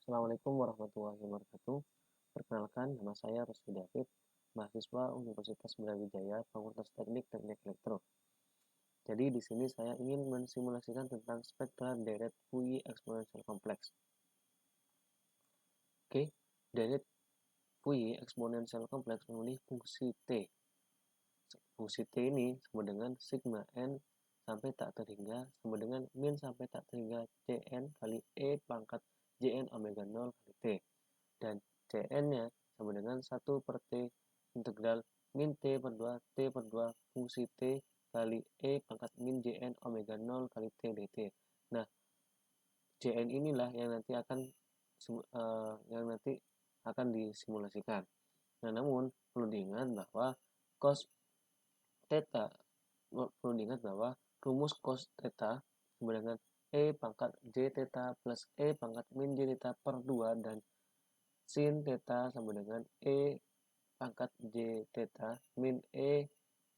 Assalamualaikum warahmatullahi wabarakatuh. Perkenalkan, nama saya Rusdi David, mahasiswa Universitas Brawijaya, Fakultas Teknik Elektro. Jadi di sini saya ingin mensimulasikan tentang spektra deret Fourier exponential complex. Oke, deret Fourier exponential complex memiliki fungsi T. Fungsi T ini sama dengan sigma n sampai tak terhingga sama dengan min sampai tak terhingga Cn kali E pangkat Jn omega 0 kali T. Dan Cn-nya sama dengan 1 per T integral min T per 2 T per 2 fungsi T kali E pangkat min Jn omega 0 kali T dt. Nah, Jn inilah yang nanti akan disimulasikan. Nah, namun perlu diingat bahwa cos theta rumus cos theta sama dengan E pangkat J theta plus E pangkat min J theta per 2 dan sin theta sama dengan E pangkat J theta min E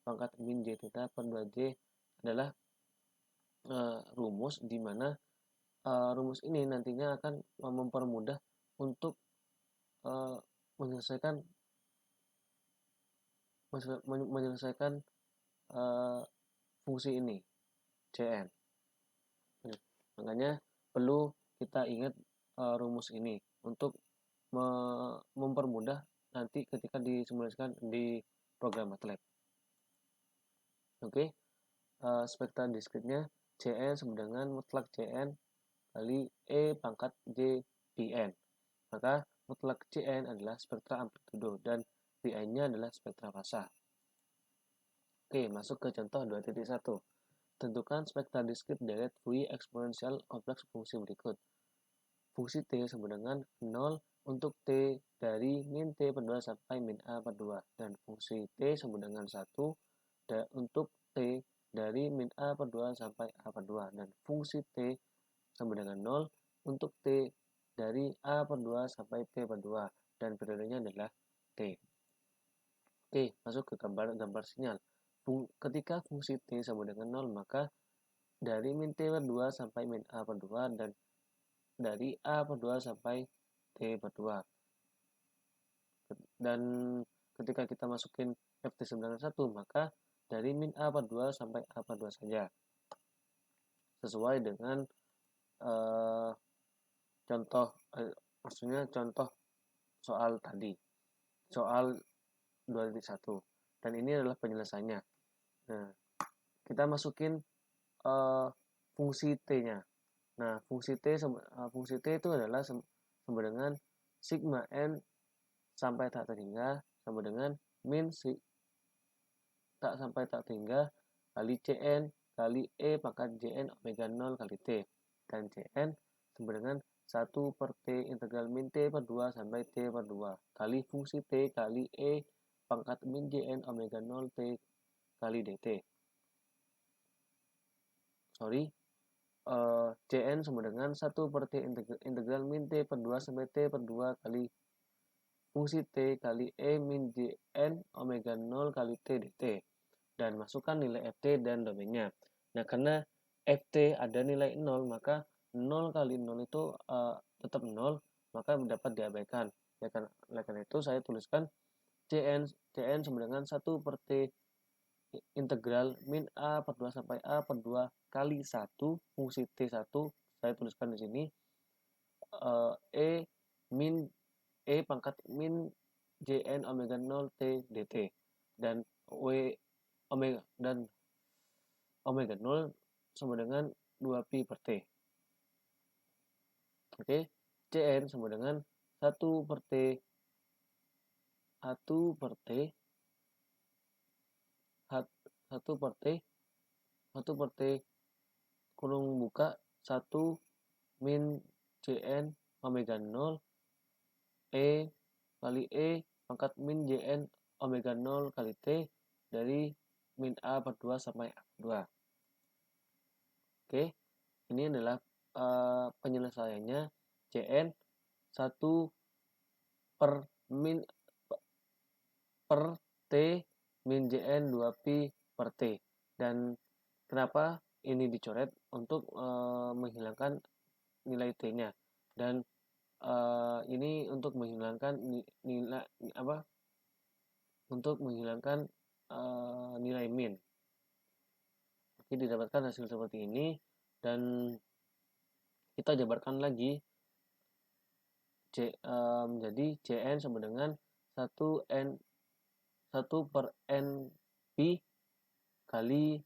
pangkat min J theta per 2J adalah rumus di mana rumus ini nantinya akan mempermudah untuk menyelesaikan fungsi ini Cn. Makanya perlu kita ingat rumus ini untuk mempermudah nanti ketika disimulasikan di program MATLAB. Oke, spektra diskritnya Cn sama dengan mutlak Cn kali E pangkat J Pn. Maka mutlak Cn adalah spektra amplitudo dan Pn-nya adalah spektra fasa. Oke, masuk ke contoh 2.1. Tentukan spektra diskrit deret Fourier eksponensial kompleks fungsi berikut. Fungsi T sama dengan 0 untuk T dari min T per 2 sampai min A per 2. Dan fungsi T sama dengan 1 untuk T dari min A per 2 sampai A per 2. Dan fungsi T sama dengan 0 untuk T dari A per 2 sampai T per 2. Dan periodenya adalah T. Oke, masuk ke gambar sinyal. Ketika fungsi T sama dengan 0, maka dari min T per 2 sampai min A per 2 dan dari A per 2 sampai T per 2. Dan ketika kita masukin FT sama dengan 1, maka dari min A per 2 sampai A per 2 saja. Sesuai dengan contoh soal tadi. Soal 2.1. Dan ini adalah penyelesaiannya. Nah, kita masukin fungsi T-nya. Nah, fungsi T itu adalah sama dengan sigma n sampai tak terhingga sama dengan min tak sampai tak terhingga kali Cn kali E pangkat Jn omega 0 kali T. Dan Cn sama dengan 1 per T integral min T per 2 sampai T per 2 kali fungsi T kali E pangkat min Jn omega 0 T kali dt. Cn sama dengan 1 per T integral min T per 2 sampai T per 2 kali fungsi T kali E min Jn omega 0 kali T dt. Dan masukkan nilai Ft dan domainnya. Nah, karena Ft ada nilai 0, maka 0 kali 0 itu tetap 0, maka dapat diabaikan. Oleh karena itu, saya tuliskan Cn sama dengan 1 per T integral min A per 2 sampai A per 2 kali 1 fungsi T1, saya tuliskan di sini E pangkat min Jn omega 0 T dt dan omega 0 sama dengan 2pi per T. Oke, Cn sama dengan 1 per T 1 per T 1 per T 1 per T kurung buka 1 min Jn omega 0 E kali E pangkat min Jn omega 0 kali T dari min A per 2 sampai A per 2. Oke, ini adalah penyelesaiannya Cn 1 per T min Jn 2pi per T. Dan kenapa ini dicoret? Untuk menghilangkan nilai T-nya. Dan ini untuk menghilangkan nilai untuk menghilangkan nilai min. Oke, didapatkan hasil seperti ini, dan kita jabarkan lagi jadi Cn sama dengan 1 per N kali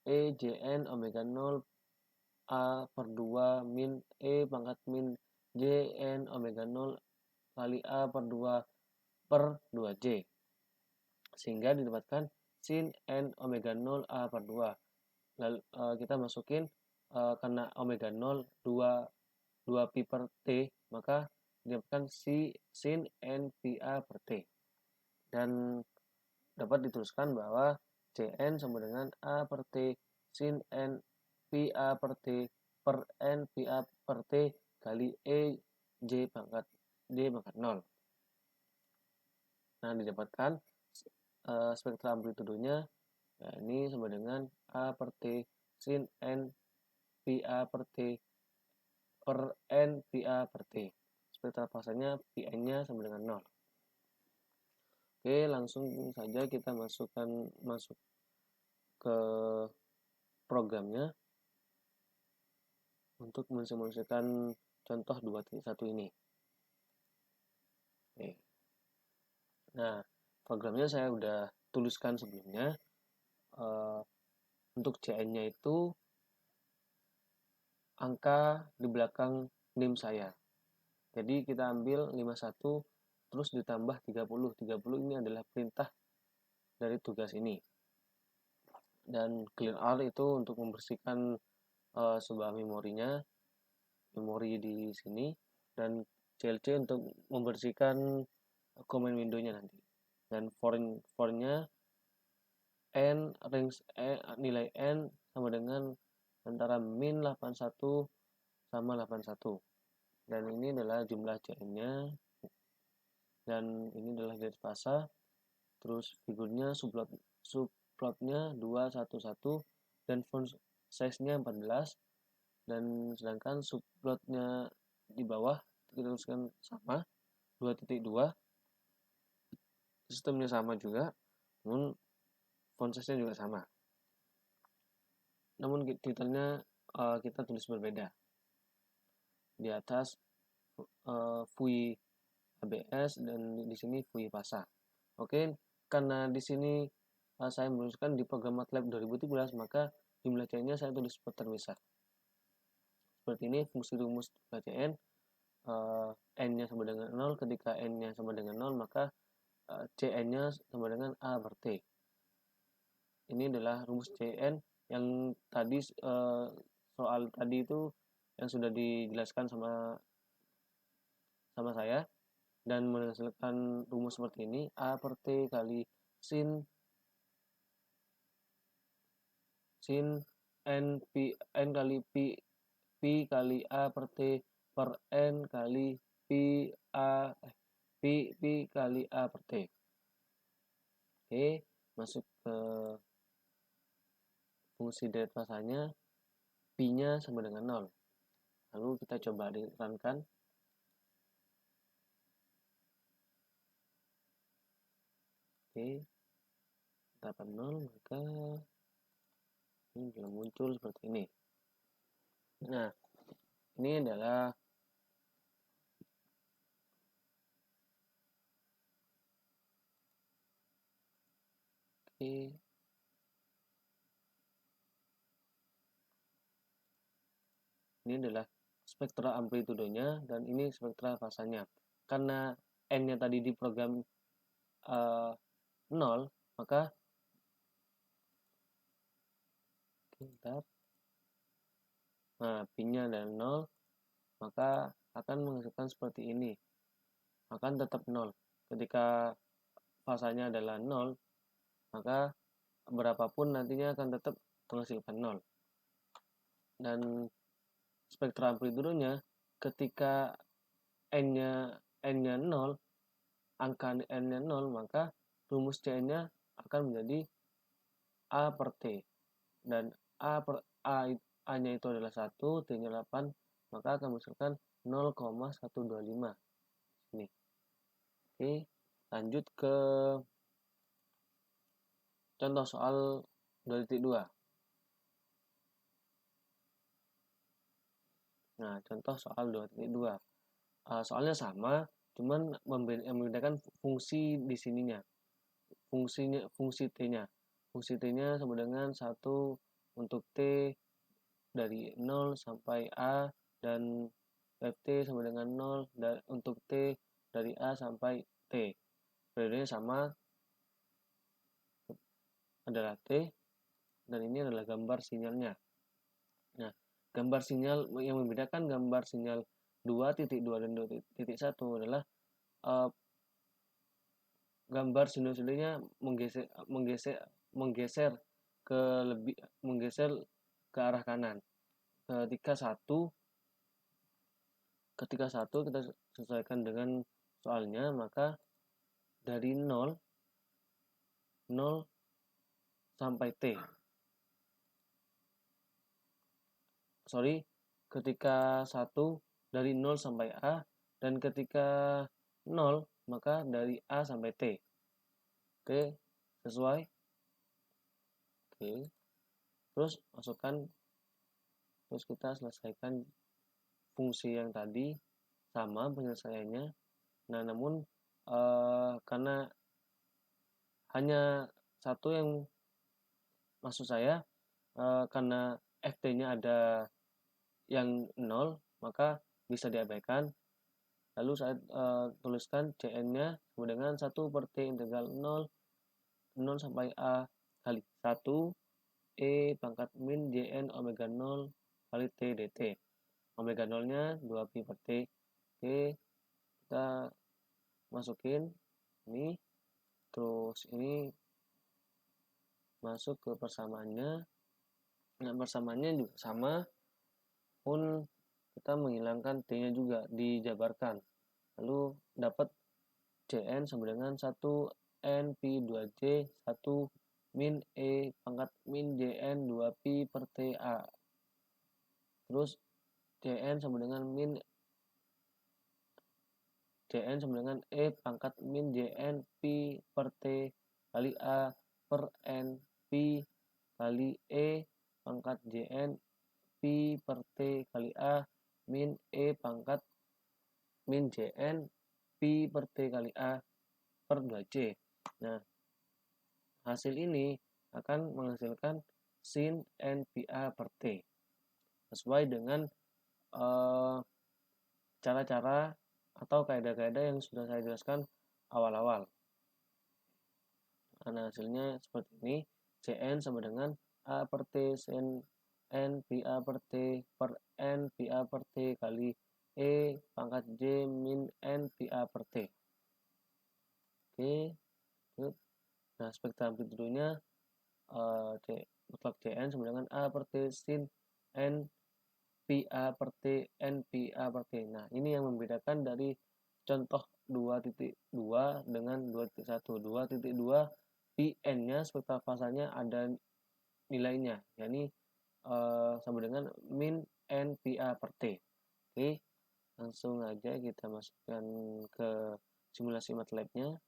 Jn omega 0 A per 2 min E pangkat min Jn omega 0 kali A per 2 per 2J, sehingga didapatkan sin N omega 0 A per 2. Lalu kita masukin karena omega 0 2 pi per T, maka didapatkan sin N pi A per T. Dan dapat dituliskan bahwa Cn sama dengan A per T sin N pi A per T per N pi A per T kali E J pangkat D pangkat 0. Nah, didapatkan spektra amplitudonya, ya, ini sama dengan A per T sin N pi A per T per N pi A per T. Spektra fasanya Pn-nya sama dengan 0. Oke, langsung saja kita masuk ke programnya untuk mensimulasikan contoh 2.1 ini. Oke. Nah, programnya saya udah tuliskan sebelumnya. Untuk Cn-nya itu angka di belakang NIM saya. Jadi kita ambil 51 terus ditambah 30. 30 ini adalah perintah dari tugas ini. Dan clear R itu untuk membersihkan sebuah memori di sini, dan CLC untuk membersihkan command window-nya nanti. Dan for-nya n range nilai n sama dengan antara min 81 sama 81. Dan ini adalah jumlah Cn-nya, dan ini adalah garis fasa. Terus figurnya subplotnya 211 dan font size-nya 14, dan sedangkan subplotnya di bawah kita tuliskan sama 2.2, sistemnya sama juga, namun font size-nya juga sama, namun detailnya kita tulis berbeda. Di atas Vui ABS dan di sini Vui Pasa. Oke, karena di sini saya menuliskan di program MATLAB 2017, maka jumlah Cn-nya saya tulis terpisah. Seperti ini fungsi rumus jumlah Cn, n-nya sama dengan 0. Ketika n-nya sama dengan 0, maka Cn-nya sama dengan A per T. Ini adalah rumus Cn yang tadi soal tadi itu yang sudah dijelaskan sama saya, dan menghasilkan rumus seperti ini. A per T kali sin n kali pi kali A per T per n kali pi kali A per T. Oke, masuk ke fungsi deret fasanya, pi-nya sama dengan 0. Lalu kita coba diterangkan. Oke, dapat 0, maka ini belum muncul seperti ini. Nah, ini adalah ini adalah spektra amplitudonya, dan ini spektra fasanya. Karena n-nya tadi di program 0, maka pi-nya adalah 0, maka akan menghasilkan seperti ini. Akan tetap 0. Ketika fasanya adalah 0, maka berapapun nantinya akan tetap menghasilkan 0. Dan spektra amplitudonya ketika n-nya 0, angka n-nya 0, maka rumus Cn-nya akan menjadi A per T, dan A-nya itu adalah 1, T-nya 8, maka akan menghasilkan 0,125 ini. Oke, lanjut ke contoh soal 2.2. Nah, contoh soal 2.2. Soalnya sama, cuman membedakan fungsi di sininya. Fungsi T-nya. Fungsi T-nya sama dengan 1 untuk T dari 0 sampai A, dan Ft sama dengan 0 untuk T dari A sampai T. Periodenya sama, adalah T, dan ini adalah gambar sinyalnya. Nah, gambar sinyal yang membedakan gambar sinyal 2.2 dan 2.1 adalah gambar sinyal-sinyalnya menggeser ke arah kanan. Ketika satu kita sesuaikan dengan soalnya, maka dari 0 sampai T. Ketika 1 dari 0 sampai A, dan ketika 0 maka dari A sampai T. Oke, sesuai. Oke. Terus kita selesaikan fungsi yang tadi, sama penyelesaiannya. Nah, namun karena hanya satu yang maksud saya, karena ft-nya ada yang 0, maka bisa diabaikan. Lalu saya tuliskan cn-nya sama dengan 1 per T integral 0 sampai A kali 1 E pangkat min Jn omega 0 kali T dt. Omega 0-nya 2pi per T. Oke, kita masukin ini, terus ini masuk ke persamaannya. Nah, persamaannya juga sama, pun kita menghilangkan T-nya juga, dijabarkan. Lalu dapat Cn sama dengan 1 N pi 2J 1 min E pangkat min Jn 2pi per Ta. Terus Cn sama dengan E pangkat min Jn pi per T kali A per N pi kali E pangkat Jn pi per T kali A min E pangkat min Jn pi per T kali A per 2C. Nah, hasil ini akan menghasilkan sin NPA per T. Sesuai dengan cara-cara atau kaidah-kaidah yang sudah saya jelaskan awal-awal. Nah, hasilnya seperti ini. Cn sama dengan A per T sin NPA per T per NPA per T kali E pangkat J min NPA per T. Oke. Nah, spektra amplitudonya mutlak Cn sama dengan A per T sin N PA per T N PA per T. Nah, ini yang membedakan dari contoh 2.2 dengan 2.1. 2.2 Pn-nya spektra fasanya ada nilainya, yakni sama dengan min N PA per T. Oke, langsung aja kita masukkan ke simulasi MATLAB-nya.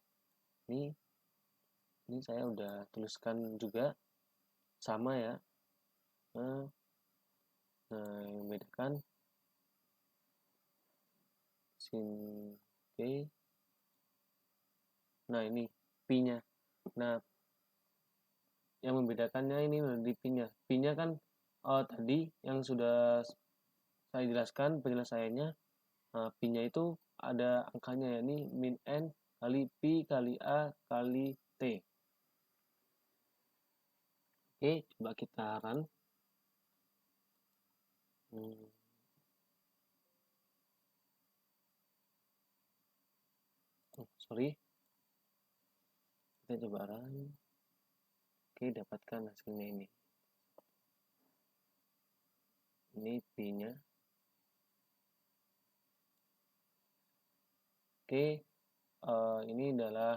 Ini saya udah tuliskan juga, sama ya. Nah, yang membedakan sin P. Nah, ini pi-nya. Nah, yang membedakannya ini di pi-nya. Pi-nya kan tadi yang sudah saya jelaskan penyelesaiannya. Nah, pi-nya itu ada angkanya, yakni min n kali pi kali A kali T. Oke, coba kita run. Sorry. Kita coba run. Oke, dapatkan hasilnya ini. Ini pi-nya. Oke, ini adalah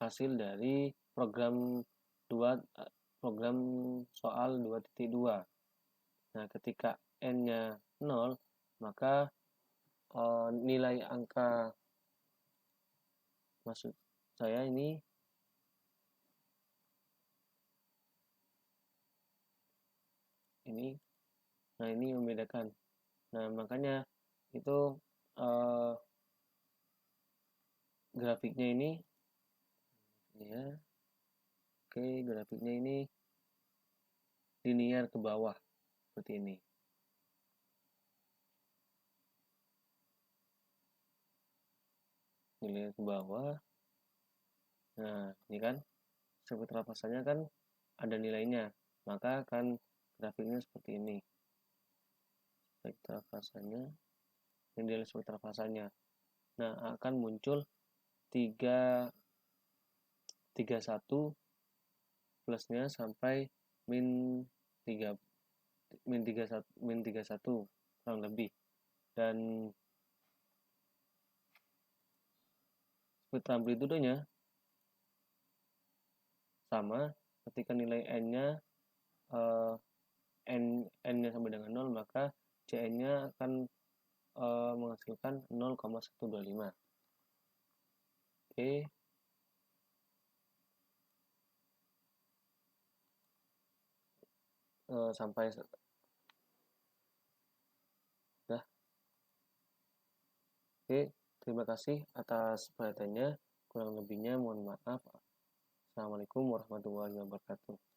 hasil dari program soal 2.2. Nah, ketika N-nya 0, maka nilai angka, maksud saya ini nah ini membedakan. Nah makanya itu grafiknya ini ya, oke, grafiknya ini linear ke bawah seperti ini. Linear ke bawah. Nah ini kan spektra fasanya kan ada nilainya, maka kan grafiknya seperti ini. Spektra fasanya, nilai spektra fasanya. Nah akan muncul 31 plusnya sampai min 31 kurang lebih. Dan spektra amplitudenya sama, ketika nilai n-nya n-nya sama dengan 0, maka Cn-nya akan menghasilkan 0,125. Oke. Sampai dah. Oke, terima kasih atas perhatiannya. Kurang lebihnya mohon maaf. Assalamualaikum warahmatullahi wabarakatuh.